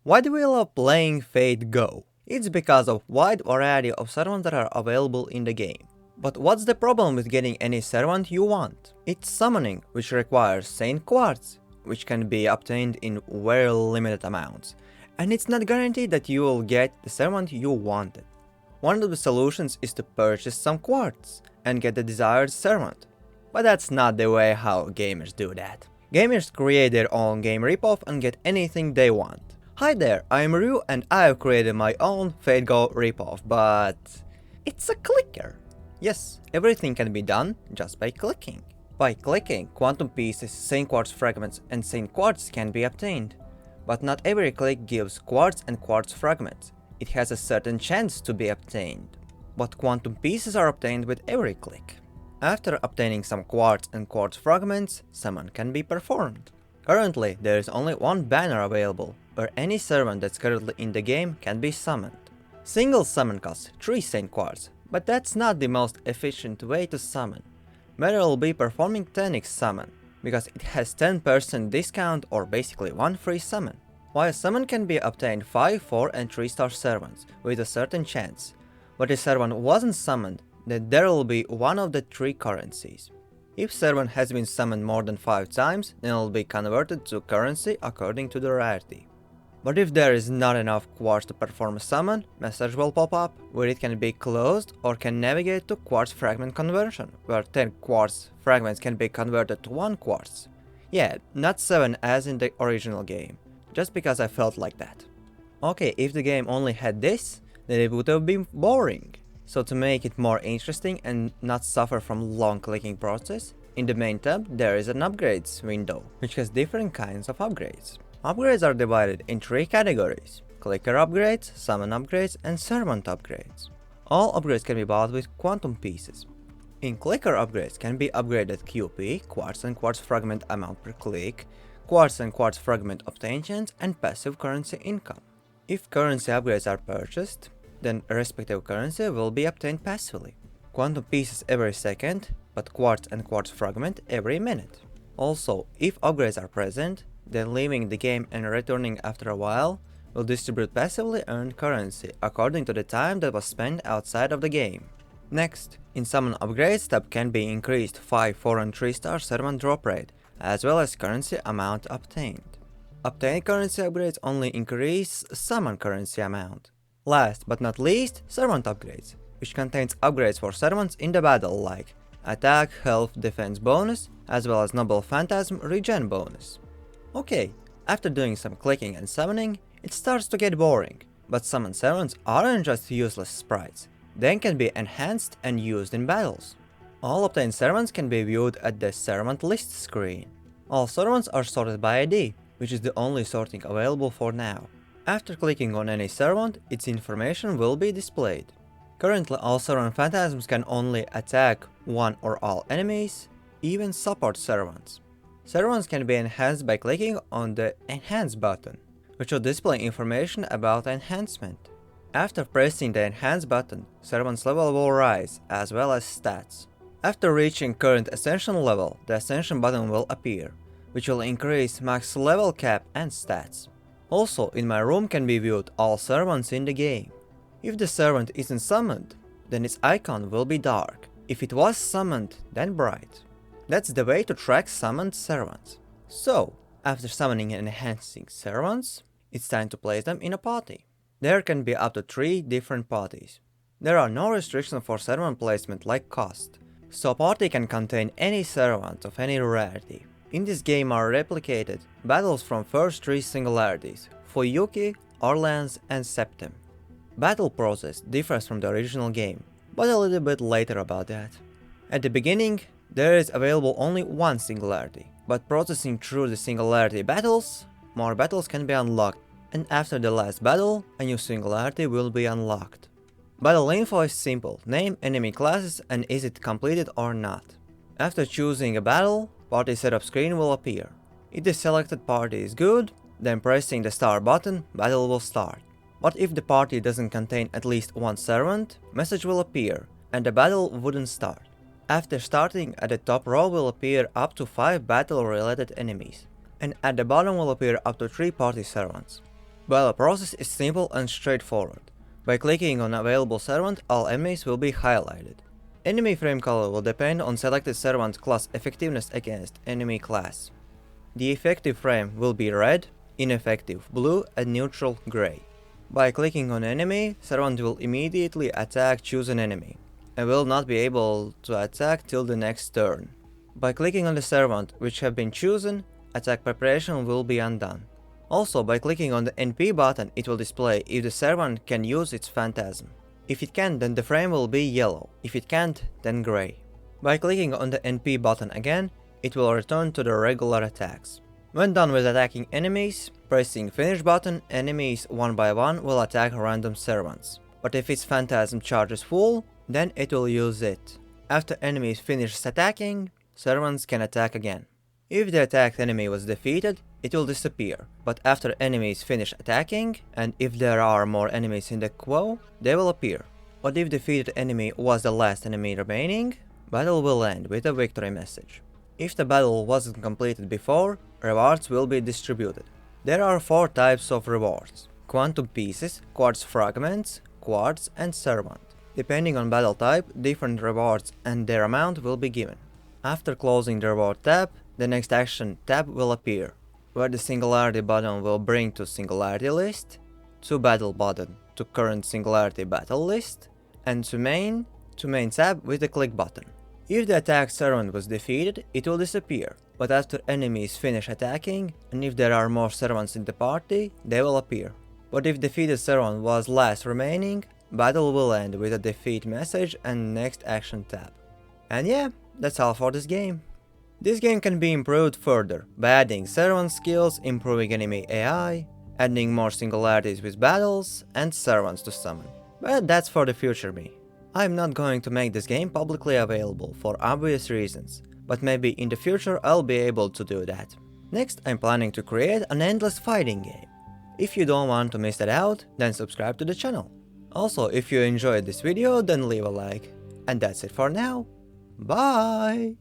Why do we love playing Fate Go? It's because of wide variety of servants that are available in the game. But what's the problem with getting any servant you want? It's summoning, which requires Saint Quartz, which can be obtained in very limited amounts, and it's not guaranteed that you will get the servant you wanted. One of the solutions is to purchase some quartz and get the desired servant. But that's not the way how gamers do that. Gamers create their own game ripoff and get anything they want. Hi there, I'm Ryu and I have created my own FateGo ripoff, but it's a clicker. Yes, everything can be done just by clicking. By clicking, quantum pieces, Saint Quartz fragments and Saint Quartz can be obtained. But not every click gives quartz and quartz fragments. It has a certain chance to be obtained. But quantum pieces are obtained with every click. After obtaining some quartz and quartz fragments, summon can be performed. Currently, there is only one banner available, where any servant that's currently in the game can be summoned. Single summon costs 3 Saint Quartz, but that's not the most efficient way to summon. Better will be performing 10x summon, because it has 10% discount or basically one free summon. While summon can be obtained 5, 4 and 3 star servants with a certain chance, but if servant wasn't summoned, then there will be one of the 3 currencies. If servant has been summoned more than 5 times, then it will be converted to currency according to the rarity. But if there is not enough quartz to perform a summon, message will pop up where it can be closed or can navigate to quartz fragment conversion, where 10 quartz fragments can be converted to 1 quartz. Yeah, not 7 as in the original game, just because I felt like that. Okay, if the game only had this, then it would have been boring. So to make it more interesting and not suffer from long clicking process, in the main tab there is an upgrades window, which has different kinds of upgrades. Upgrades are divided in 3 categories: clicker upgrades, summon upgrades and servant upgrades. All upgrades can be bought with quantum pieces. In clicker upgrades can be upgraded QP, quartz and quartz fragment amount per click, quartz and quartz fragment obtained and passive currency income. If currency upgrades are purchased, then a respective currency will be obtained passively. Quantum pieces every second, but quartz and quartz fragment every minute. Also, if upgrades are present, then leaving the game and returning after a while will distribute passively earned currency according to the time that was spent outside of the game. Next, in summon upgrades tab can be increased 5, 4 and 3 star servant drop rate, as well as currency amount obtained. Obtained currency upgrades only increase summon currency amount. Last but not least, servant upgrades, which contains upgrades for servants in the battle like attack, health, defense bonus, as well as noble phantasm regen bonus. Okay, after doing some clicking and summoning, it starts to get boring, but summoned servants aren't just useless sprites, they can be enhanced and used in battles. All obtained servants can be viewed at the servant list screen. All servants are sorted by ID, which is the only sorting available for now. After clicking on any servant, its information will be displayed. Currently, all servant phantasms can only attack one or all enemies, even support servants. Servants can be enhanced by clicking on the Enhance button, which will display information about enhancement. After pressing the Enhance button, servant's level will rise, as well as stats. After reaching current Ascension level, the Ascension button will appear, which will increase max level cap and stats. Also, in my room can be viewed all servants in the game. If the servant isn't summoned, then its icon will be dark. If it was summoned, then bright. That's the way to track summoned servants. So, after summoning and enhancing servants, it's time to place them in a party. There can be up to 3 different parties. There are no restrictions for servant placement like cost, so a party can contain any servant of any rarity. In this game are replicated battles from first 3 singularities, Fuyuki, Orleans and Septem. Battle process differs from the original game, but a little bit later about that. At the beginning, there is available only one singularity, but processing through the singularity battles, more battles can be unlocked, and after the last battle, a new singularity will be unlocked. Battle info is simple: name, enemy classes, and is it completed or not. After choosing a battle, party setup screen will appear. If the selected party is good, then pressing the star button, battle will start. But if the party doesn't contain at least one servant, message will appear, and the battle wouldn't start. After starting, at the top row will appear up to 5 battle-related enemies, and at the bottom will appear up to 3 party servants. Well, the process is simple and straightforward. By clicking on available servant, all enemies will be highlighted. Enemy frame color will depend on selected servant class effectiveness against enemy class. The effective frame will be red, ineffective blue, and neutral gray. By clicking on enemy, servant will immediately attack chosen enemy, and will not be able to attack till the next turn. By clicking on the servant which have been chosen, attack preparation will be undone. Also, by clicking on the NP button, it will display if the servant can use its phantasm. If it can, then the frame will be yellow. If it can't, then gray. By clicking on the NP button again, it will return to the regular attacks. When done with attacking enemies, pressing finish button, enemies one by one will attack random servants. But if its phantasm charge is full, then it will use it. After enemies finish attacking, servants can attack again. If the attacked enemy was defeated, it will disappear, but after enemies finish attacking, and if there are more enemies in the queue, they will appear. But if defeated enemy was the last enemy remaining, battle will end with a victory message. If the battle wasn't completed before, rewards will be distributed. There are 4 types of rewards: quantum pieces, quartz fragments, quartz, and servant. Depending on battle type, different rewards and their amount will be given. After closing the reward tab, the next action tab will appear, where the Singularity button will bring to Singularity list, to Battle button to current Singularity battle list, and to main tab with the click button. If the attacked servant was defeated, it will disappear, but after enemies finish attacking, and if there are more servants in the party, they will appear. But if defeated servant was last remaining, battle will end with a defeat message and next action tab. And yeah, that's all for this game. This game can be improved further by adding servant skills, improving enemy AI, adding more singularities with battles, and servants to summon. But that's for the future me. I'm not going to make this game publicly available for obvious reasons, but maybe in the future I'll be able to do that. Next, I'm planning to create an endless fighting game. If you don't want to miss that out, then subscribe to the channel. Also, if you enjoyed this video, then leave a like. And that's it for now. Bye!